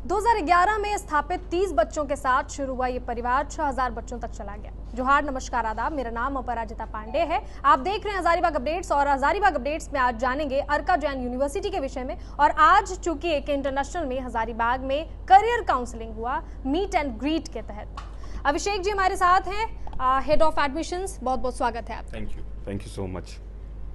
2011 में स्थापित 30 बच्चों के साथ शुरू हुआ ये परिवार 6000 बच्चों तक चला गया। जोहार, नमस्कार, आदाब। मेरा नाम अपराजिता पांडे है। आप देख रहे हैं हजारीबाग अपडेट्स और हजारीबाग अपडेट्स में आज जानेंगे अर्का जैन यूनिवर्सिटी के विषय में। और आज चूंकि एक इंटरनेशनल में हजारीबाग में करियर काउंसलिंग हुआ मीट एंड ग्रीट के तहत। अभिषेक जी हमारे साथ हैं, हेड ऑफ एडमिशंस। बहुत बहुत स्वागत है आपका। Thank you so much.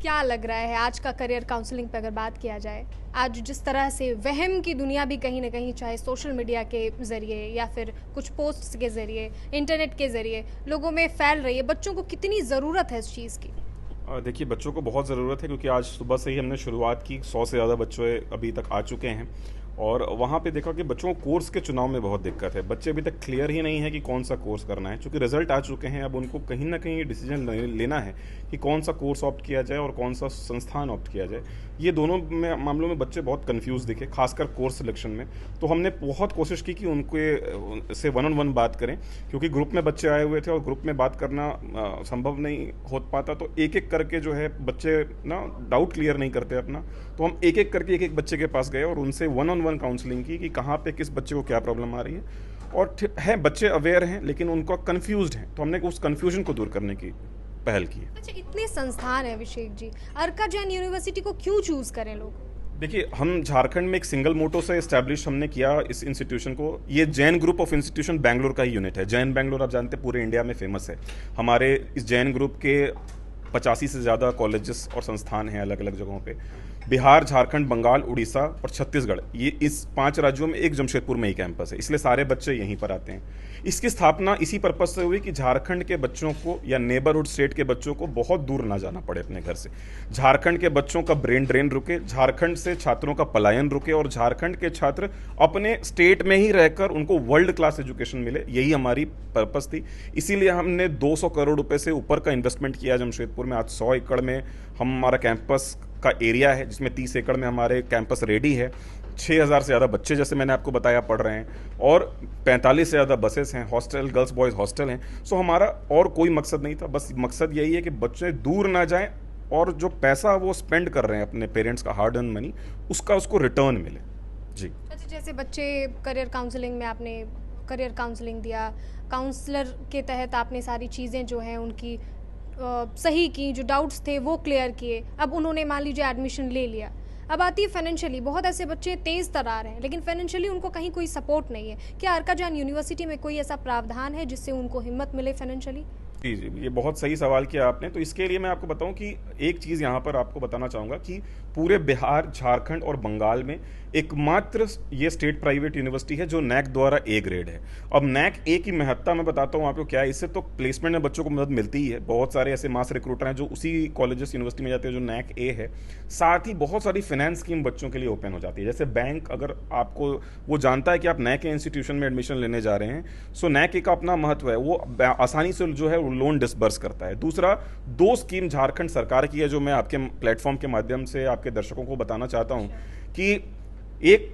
क्या लग रहा है आज का करियर काउंसलिंग पे अगर बात किया जाए, आज जिस तरह से वहम की दुनिया भी कहीं ना कहीं, चाहे सोशल मीडिया के ज़रिए या फिर कुछ पोस्ट्स के ज़रिए, इंटरनेट के ज़रिए लोगों में फैल रही है, बच्चों को कितनी ज़रूरत है इस चीज़ की? देखिए, बच्चों को बहुत ज़रूरत है क्योंकि आज सुबह से ही हमने शुरुआत की। 100 से ज़्यादा बच्चे अभी तक आ चुके हैं और वहाँ पे देखा कि बच्चों को कोर्स के चुनाव में बहुत दिक्कत है। बच्चे अभी तक क्लियर ही नहीं है कि कौन सा कोर्स करना है। चूँकि रिजल्ट आ चुके हैं, अब उनको कहीं ना कहीं डिसीजन लेना है कि कौन सा कोर्स ऑप्ट किया जाए और कौन सा संस्थान ऑप्ट किया जाए। ये दोनों मामलों में बच्चे बहुत कंफ्यूज दिखे, खासकर कोर्स सिलेक्शन में। तो हमने बहुत कोशिश की कि उनको से 1-on-1 बात करें, क्योंकि ग्रुप में बच्चे आए हुए थे और ग्रुप में बात करना संभव नहीं हो पाता। तो एक एक करके जो है बच्चे ना डाउट क्लियर नहीं करते अपना। तो हम एक एक करके एक बच्चे के पास गए और उनसे 1-on-1 काउंसलिंग की कि कहाँ पे किस बच्चे को क्या प्रॉब्लम आ रही है। और है बच्चे अवेयर हैं लेकिन उनको कंफ्यूज्ड हैं, तो हमने उस कंफ्यूजन को दूर करने की पहल की। अच्छा, इतने संस्थान है अभिषेक जी, अर्का जैन यूनिवर्सिटी को क्यों चूज करें लोग? देखिए, हम झारखंड में एक सिंगल मोटो से इस्टेब्लिश हमने किया इस इंस्टीट्यूशन को। ये Jain group of institution Bangalore का ही यूनिट है। जैन बैंगलोर आप जानते हैं पूरे इंडिया में फेमस है। हमारे इस जैन ग्रुप के 85 से ज़्यादा कॉलेजेस और संस्थान हैं अलग अलग जगहों पे। बिहार, झारखंड, बंगाल, उड़ीसा और छत्तीसगढ़, ये इस 5 राज्यों में एक जमशेदपुर में ही कैंपस है, इसलिए सारे बच्चे यहीं पर आते हैं। इसकी स्थापना इसी पर्पज से हुई कि झारखंड के बच्चों को या नेबरहुड स्टेट के बच्चों को बहुत दूर ना जाना पड़े अपने घर से। झारखंड के बच्चों का ब्रेन ड्रेन रुके, झारखंड से छात्रों का पलायन रुके और झारखंड के छात्र अपने स्टेट में ही रहकर उनको वर्ल्ड क्लास एजुकेशन मिले। यही हमारी पर्पस थी। इसीलिए हमने 200 करोड़ रुपए से ऊपर का इन्वेस्टमेंट किया जमशेदपुर में। आज 100 एकड़ में हमारा कैंपस का एरिया है, जिसमें 30 एकड़ में हमारे कैंपस रेडी है। 6000 से ज़्यादा बच्चे, जैसे मैंने आपको बताया, पढ़ रहे हैं और 45 से ज़्यादा बसेस हैं, हॉस्टल, गर्ल्स बॉयज़ हॉस्टल हैं। सो हमारा और कोई मकसद नहीं था, बस मकसद यही है कि बच्चे दूर ना जाएं और जो पैसा वो स्पेंड कर रहे हैं अपने पेरेंट्स का हार्ड अर्न मनी, उसका उसको रिटर्न मिले। जी। अच्छा, जैसे बच्चे करियर काउंसलिंग में, आपने करियर काउंसलिंग दिया, काउंसलर के तहत आपने सारी चीज़ें जो हैं उनकी सही की, जो डाउट्स थे वो क्लियर किए। अब उन्होंने मान लीजिए एडमिशन ले लिया, अब आती है फाइनेंशियली। बहुत ऐसे बच्चे तेज तरार हैं लेकिन फाइनेंशियली उनको कहीं कोई सपोर्ट नहीं है। क्या अर्का जैन यूनिवर्सिटी में कोई ऐसा प्रावधान है जिससे उनको हिम्मत मिले फाइनेंशियली? जी जी, ये बहुत सही सवाल किया आपने। तो इसके लिए मैं आपको बताऊं कि एक चीज़ यहाँ पर आपको बताना चाहूँगा कि पूरे बिहार, झारखंड और बंगाल में एकमात्र ये स्टेट प्राइवेट यूनिवर्सिटी है जो नैक द्वारा ए ग्रेड है। अब नैक ए की महत्ता मैं बताता हूँ आपको क्या है। इससे तो प्लेसमेंट में बच्चों को मदद मिलती ही है। बहुत सारे ऐसे मास रिक्रूटर हैं जो उसी कॉलेजेस यूनिवर्सिटी में जाते हैं जो नैक ए है। साथ ही बहुत सारी फाइनेंस स्कीम बच्चों के लिए ओपन हो जाती है। जैसे बैंक अगर आपको वो जानता है कि आप नैक ए इंस्टीट्यूशन में एडमिशन लेने जा रहे हैं, सो नैक ए का अपना महत्व है, वो आसानी से जो है लोन डिसबर्स करता है। दूसरा, 2 स्कीम झारखंड सरकार की है जो मैं आपके प्लेटफॉर्म के माध्यम से आपके दर्शकों को बताना चाहता हूँ कि एक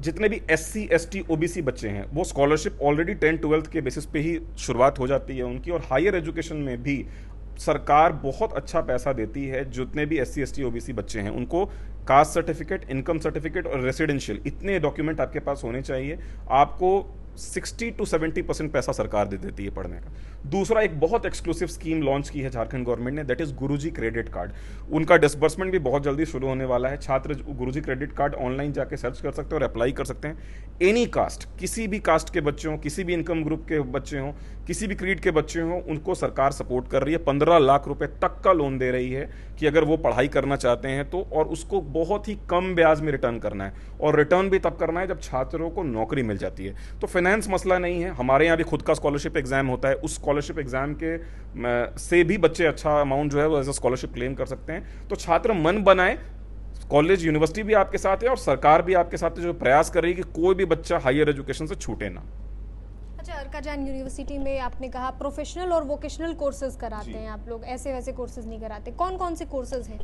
जितने भी SC, ST, OBC बच्चे हैं वो स्कॉलरशिप ऑलरेडी 10-12 के बेसिस पे ही शुरुआत हो जाती है उनकी। और हायर एजुकेशन में भी सरकार बहुत अच्छा पैसा देती है। जितने भी SC, ST, OBC बच्चे हैं उनको कास्ट सर्टिफिकेट, इनकम सर्टिफिकेट और रेसिडेंशियल, इतने डॉक्यूमेंट आपके पास होने चाहिए। आपको 60 to 70% पैसा सरकार दे देती है पढ़ने का। दूसरा, एक बहुत एक्सक्लूसिव स्कीम लॉन्च की है झारखंड गवर्नमेंट ने, that is Guruji credit card. उनका डिसबर्समेंट भी बहुत जल्दी शुरू होने वाला है। छात्र गुरुजी क्रेडिट कार्ड ऑनलाइन जाके सर्च कर सकते हैं और अप्लाई कर सकते हैं। एनी कास्ट, किसी भी कास्ट के बच्चे हों, किसी भी इनकम ग्रुप के बच्चे हों, किसी भी क्रीड के बच्चे हों, उनको सरकार सपोर्ट कर रही है। 15 लाख रुपए तक का लोन दे रही है कि अगर वो पढ़ाई करना चाहते हैं तो, और उसको बहुत ही कम ब्याज में रिटर्न करना है। और रिटर्न भी तब करना है जब छात्रों को नौकरी मिल जाती है। तो फाइनेंस मसला नहीं है। हमारे यहाँ भी खुद का स्कॉलरशिप एग्जाम होता है। उस स्कॉलरशिप एग्जाम के से भी बच्चे अच्छा अमाउंट जो है वो एज अ स्कॉलरशिप क्लेम कर सकते हैं। तो छात्र मन बनाए, कॉलेज यूनिवर्सिटी भी आपके साथ है और सरकार भी आपके साथ है जो प्रयास कर रही है कि कोई भी बच्चा हायर एजुकेशन से छूटे ना। अच्छा, अर्का जैन यूनिवर्सिटी में आपने कहा प्रोफेशनल और वोकेशनल कोर्सेज कराते हैं आप लोग, ऐसे वैसे कोर्सेज नहीं कराते। कौन कौन से कोर्सेज हैं?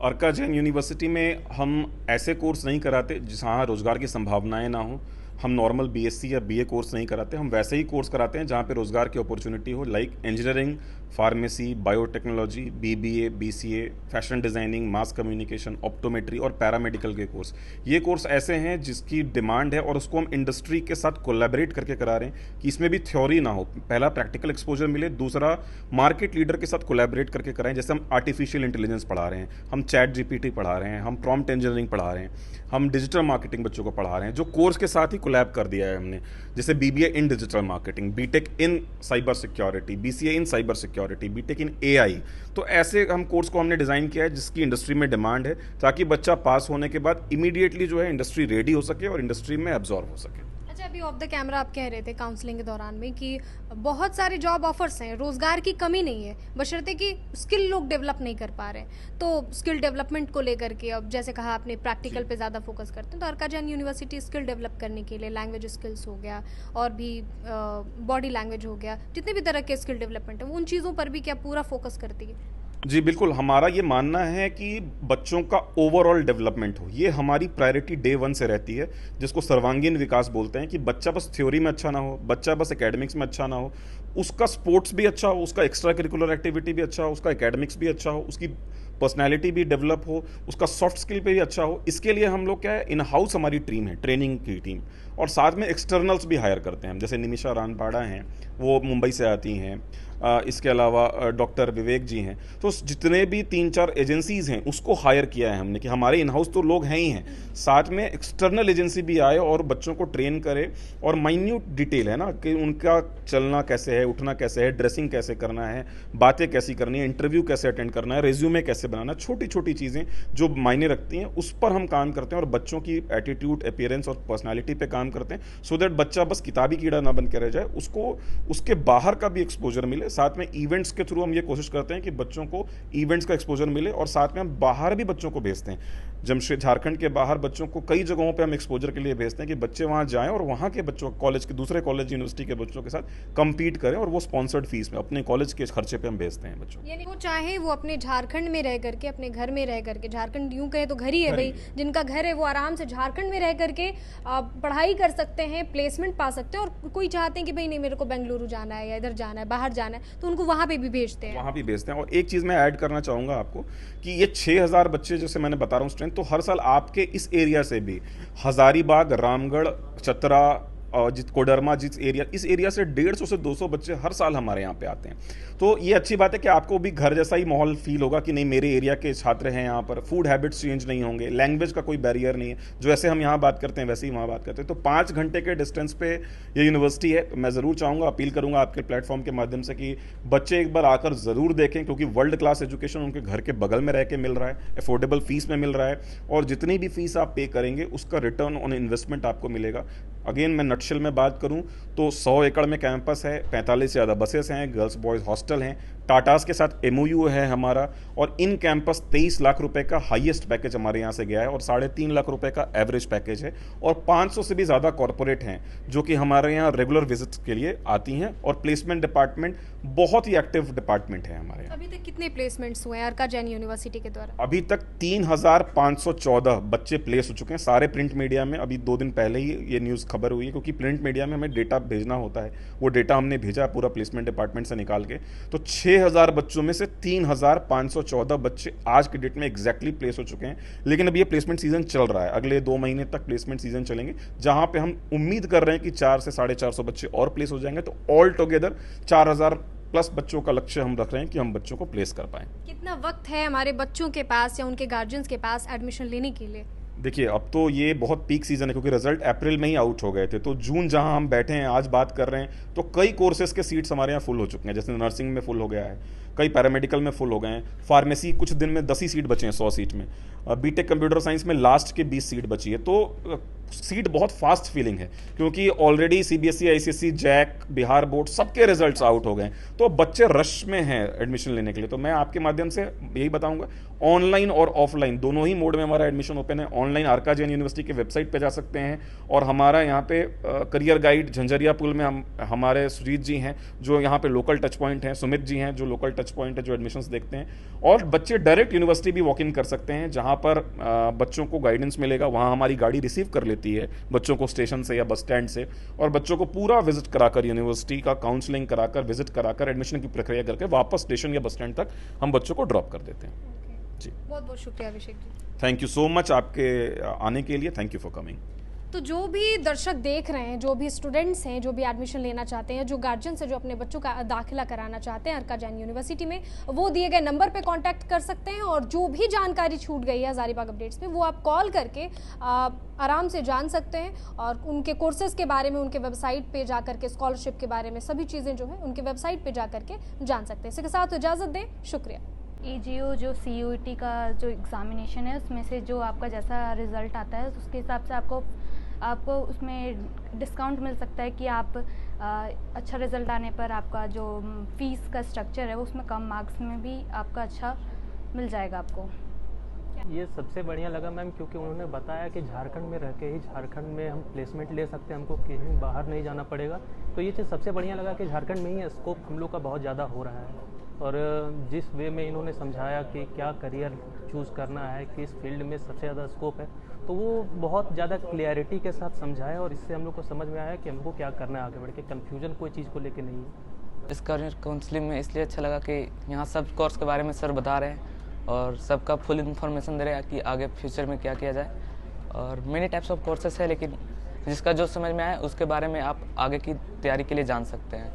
अर्का जैन यूनिवर्सिटी में हम ऐसे कोर्स नहीं कराते जहाँ रोजगार की संभावनाएं ना हो। हम नॉर्मल बीएससी या बीए कोर्स नहीं कराते, हम वैसे ही कोर्स कराते हैं जहाँ पे रोजगार की अपॉर्चुनिटी हो, like engineering, pharmacy, biotechnology, BBA, BCA, fashion designing, mass communication, optometry और पैरामेडिकल के कोर्स। ये कोर्स ऐसे हैं जिसकी डिमांड है और उसको हम इंडस्ट्री के साथ कोलैबोरेट करके करा रहे हैं कि इसमें भी थ्योरी ना हो, पहला प्रैक्टिकल एक्सपोजर मिले, दूसरा मार्केट लीडर के साथ कोलैबोरेट करके कराएं। जैसे हम आर्टिफिशियल इंटेलिजेंस पढ़ा रहे हैं, हम चैट जीपीटी पढ़ा रहे हैं, हम प्रॉम्प्ट इंजीनियरिंग पढ़ा रहे हैं, हम डिजिटल मार्केटिंग बच्चों को पढ़ा रहे हैं, जो कोर्स के साथ ही कोलैब कर दिया है हमने। जैसे BBA in digital marketing, BTech in cyber security, BCA in cyber security, BTech in AI. तो ऐसे हम कोर्स को हमने डिज़ाइन किया है जिसकी इंडस्ट्री में डिमांड है, ताकि बच्चा पास होने के बाद इमीडिएटली जो है इंडस्ट्री रेडी हो सके और इंडस्ट्री में एब्जॉर्ब हो सके। अच्छा, अभी ऑफ द कैमरा आप कह रहे थे काउंसलिंग के दौरान में कि बहुत सारे जॉब ऑफर्स हैं, रोजगार की कमी नहीं है, बशर्ते कि स्किल लोग डेवलप नहीं कर पा रहे हैं। तो स्किल डेवलपमेंट को लेकर के, अब जैसे कहा आपने प्रैक्टिकल पे ज़्यादा फोकस करते हैं, तो अर्का जैन यूनिवर्सिटी स्किल डेवलप करने के लिए लैंग्वेज स्किल्स हो गया और भी बॉडी लैंग्वेज हो गया, जितने भी तरह के स्किल डेवलपमेंट है, उन चीज़ों पर भी क्या पूरा फोकस करती है? जी बिल्कुल, हमारा ये मानना है कि बच्चों का ओवरऑल डेवलपमेंट हो, ये हमारी प्रायोरिटी डे वन से रहती है, जिसको सर्वांगीण विकास बोलते हैं। कि बच्चा बस थ्योरी में अच्छा ना हो, बच्चा बस एकेडमिक्स में अच्छा ना हो, उसका स्पोर्ट्स भी अच्छा हो, उसका एक्स्ट्रा करिकुलर एक्टिविटी भी अच्छा हो, उसका एकेडमिक्स भी अच्छा हो, उसकी पर्सनैलिटी भी डेवलप हो, उसका सॉफ्ट स्किल पे भी अच्छा हो। इसके लिए हम लोग क्या है, इन हाउस हमारी टीम है, ट्रेनिंग की टीम, और साथ में एक्सटर्नल्स भी हायर करते हैं। जैसे निमिषा रानपाड़ा हैं, वो मुंबई से आती हैं, इसके अलावा डॉक्टर विवेक जी हैं। तो जितने भी 3-4 एजेंसीज़ हैं उसको हायर किया है हमने, कि हमारे इन हाउस तो लोग हैं ही हैं, साथ में एक्सटर्नल एजेंसी भी आए और बच्चों को ट्रेन करे। और माइन्यूट डिटेल है ना, कि उनका चलना कैसे है, उठना कैसे है, ड्रेसिंग कैसे करना है, बातें कैसी करनी है, इंटरव्यू कैसे अटेंड करना है, रेज्यूमे कैसे बनाना, छोटी छोटी चीज़ें जो मायने रखती हैं उस पर हम काम करते हैं। और बच्चों की एटीट्यूड, अपीयरेंस और पर्सनैलिटी पे काम करते हैं, सो दैट बच्चा बस किताबी कीड़ा ना बन के रह जाए, उसको उसके बाहर का भी एक्सपोजर मिले। साथ में इवेंट्स के थ्रू हम ये कोशिश करते हैं कि बच्चों को इवेंट्स का एक्सपोजर मिले, और साथ में हम बाहर भी बच्चों को भेजते हैं। जमशेद झारखंड के बाहर बच्चों को कई जगहों पे हम एक्सपोजर के लिए भेजते हैं कि बच्चे वहाँ जाएं और वहाँ के बच्चों, कॉलेज के, दूसरे कॉलेज यूनिवर्सिटी के बच्चों के साथ कम्पीट करें, और वो स्पॉन्सर्ड फीस में अपने कॉलेज के खर्चे पे हम भेजते हैं बच्चों। यानी वो चाहे वो अपने झारखंड में रह करके, अपने घर में रह करके, झारखंड यूं कहे तो घर ही है भाई, जिनका घर है वो आराम से झारखंड में रह करके पढ़ाई कर सकते हैं, प्लेसमेंट पा सकते हैं। और कोई चाहते हैं कि भाई नहीं, मेरे को बेंगलुरु जाना है या इधर जाना है, बाहर जाना है, तो उनको वहाँ पे भी भेजते हैं। वहाँ भी भेजते हैं। और एक चीज़ मैं ऐड करना चाहूँगा आपको कि ये 6000 बच्चे जैसे मैंने बता रहा हूँ स्ट्रेंथ, तो हर साल आपके इस एरिया से भी हजारीबाग, रामगढ़, चतरा और कोडरमा, इस एरिया से 150 से 200 बच्चे हर साल हमारे यहाँ पे आते हैं। तो ये अच्छी बात है कि आपको भी घर जैसा ही माहौल फील होगा कि नहीं, मेरे एरिया के छात्र हैं यहाँ पर, फूड हैबिट्स चेंज नहीं होंगे, लैंग्वेज का कोई बैरियर नहीं है, जो ऐसे हम यहाँ बात करते हैं वैसे ही वहाँ बात करते हैं। तो 5 घंटे के डिस्टेंस पे ये यूनिवर्सिटी है। तो मैं ज़रूर चाहूँगा, अपील करूँगा आपके प्लेटफॉर्म के माध्यम से कि बच्चे एक बार आकर ज़रूर देखें, क्योंकि वर्ल्ड क्लास एजुकेशन उनके घर के बगल में रह के मिल रहा है, अफोर्डेबल फीस में मिल रहा है, और जितनी भी फीस आप पे करेंगे उसका रिटर्न ऑन इन्वेस्टमेंट आपको मिलेगा। अगेन मैं नटशेल में बात करूं तो 100 एकड़ में कैंपस है, 45 से ज़्यादा बसेस हैं, गर्ल्स बॉयज़ हॉस्टल हैं, टाटास के साथ MOU है हमारा, और इन कैंपस 23 लाख रुपए का हाईएस्ट पैकेज हमारे यहाँ से गया है, और 3.5 लाख रुपए का एवरेज पैकेज है, और 500 से भी ज़्यादा कॉरपोरेट हैं जो कि हमारे यहाँ रेगुलर विजिट के लिए आती हैं। और प्लेसमेंट डिपार्टमेंट बहुत ही एक्टिव डिपार्टमेंट है हमारे यहाँ। अभी तक कितने प्लेसमेंट्स हुए हैं अर्का जैन यूनिवर्सिटी के द्वारा? अभी तक 3514 बच्चे प्लेस हो चुके हैं, सारे प्रिंट मीडिया में। अभी 2 दिन पहले ही ये न्यूज़ खबर हुई है, क्योंकि प्रिंट मीडिया में हमें डेटा भेजना होता है, वो डेटा हमने भेजा पूरा प्लेसमेंट डिपार्टमेंट से निकाल के। तो 6000 बच्चों में से 3514 बच्चे आज की डेट में एग्जैक्टली प्लेस हो चुके हैं। लेकिन अब ये प्लेसमेंट सीजन चल रहा है, अगले 2 महीने तक प्लेसमेंट सीजन चलेंगे, जहां पे हम उम्मीद कर रहे हैं कि 400 से 450 बच्चे और प्लेस हो जाएंगे। तो ऑल टुगेदर 4000 प्लस बच्चों का लक्ष्य हम रख रहे हैं कि हम बच्चों को प्लेस कर पाएं। कितना वक्त है हमारे बच्चों के पास या उनके गार्जियंस के पास एडमिशन लेने के लिए? देखिए, अब तो ये बहुत पीक सीजन है, क्योंकि रिजल्ट अप्रैल में ही आउट हो गए थे। तो जून जहां हम बैठे हैं आज बात कर रहे हैं, तो कई कोर्सेज के सीट्स हमारे यहाँ फुल हो चुके हैं। जैसे नर्सिंग में फुल हो गया है, कई पैरामेडिकल में फुल हो गए हैं, फार्मेसी कुछ दिन में 10 ही सीट बचे हैं 100 सीट में, बीटेक कंप्यूटर साइंस में लास्ट के 20 सीट बची है। तो सीट बहुत फास्ट फिलिंग है, क्योंकि already CBSE, ICSE, JAC, Bihar board सबके रिजल्ट्स आउट हो गए, तो बच्चे रश में हैं एडमिशन लेने के लिए। तो मैं आपके माध्यम से यही बताऊंगा, ऑनलाइन और ऑफलाइन दोनों ही मोड में हमारा एडमिशन ओपन है। ऑनलाइन आरका जैन यूनिवर्सिटी के वेबसाइट पे जा सकते हैं, और हमारा यहाँ पे करियर गाइड झंझरिया पुल में हमारे सुजीत जी हैं जो यहाँ पे लोकल टच पॉइंट हैं, सुमित जी हैं जो लोकल टच पॉइंट है जो एडमिशन्स देखते हैं, और बच्चे डायरेक्ट यूनिवर्सिटी भी वॉक इन कर सकते हैं जहाँ पर बच्चों को गाइडेंस मिलेगा। वहाँ हमारी गाड़ी रिसीव कर लेती है बच्चों को स्टेशन से या बस स्टैंड से, और बच्चों को पूरा विजिट कराकर, यूनिवर्सिटी का काउंसलिंग कराकर, विजिट कराकर, एडमिशन की प्रक्रिया करके वापस स्टेशन या बस स्टैंड तक हम बच्चों को ड्रॉप कर देते हैं। जी, बहुत बहुत शुक्रिया Abhishek ji. Thank you so much आपके आने के लिए, थैंक यू फॉर कमिंग। तो जो भी दर्शक देख रहे हैं, जो भी स्टूडेंट्स हैं, जो भी एडमिशन लेना चाहते हैं, जो गार्जियंस हैं जो अपने बच्चों का दाखिला कराना चाहते हैं अर्का जैन यूनिवर्सिटी में, वो दिए गए नंबर पे कांटेक्ट कर सकते हैं। और जो भी जानकारी छूट गई है हजारीबाग अपडेट्स में, वो आप कॉल करके आराम से जान सकते हैं, और उनके कोर्सेज के बारे में उनके वेबसाइट पे जा करके, स्कॉलरशिप के बारे में सभी चीज़ें जो है उनके वेबसाइट पे जा करके जान सकते हैं। इसी के साथ इजाज़त दें, शुक्रिया। EGO जो CUET का जो एग्ज़ामिनेशन है उसमें से जो आपका जैसा रिज़ल्ट आता है उसके हिसाब से आपको उसमें डिस्काउंट मिल सकता है कि आप अच्छा रिज़ल्ट आने पर आपका जो फीस का स्ट्रक्चर है उसमें कम मार्क्स में भी आपका अच्छा मिल जाएगा आपको। ये सबसे बढ़िया लगा मैम, क्योंकि उन्होंने बताया कि झारखंड में रह के ही झारखंड में हम प्लेसमेंट ले सकते हैं, हमको कहीं बाहर नहीं जाना पड़ेगा। तो ये चीज़ सबसे बढ़िया लगा कि झारखंड में ही स्कोप हम लोग का बहुत ज़्यादा हो रहा है, और जिस वे में इन्होंने समझाया कि क्या करियर चूज़ करना है, किस फील्ड में सबसे ज़्यादा स्कोप है, तो वो बहुत ज़्यादा क्लियरिटी के साथ समझाया, और इससे हम लोग को समझ में आया कि हमको क्या करना है आगे बढ़ के। कन्फ्यूजन कोई चीज़ को लेके नहीं है। इस करियर काउंसलिंग में इसलिए अच्छा लगा कि यहाँ सब कोर्स के बारे में सर बता रहे हैं और सबका फुल इन्फॉर्मेशन दे रहे हैं कि आगे फ्यूचर में क्या किया जाए। और मेनी टाइप्स ऑफ कोर्सेस है, लेकिन जिसका जो समझ में आए उसके बारे में आप आगे की तैयारी के लिए जान सकते हैं।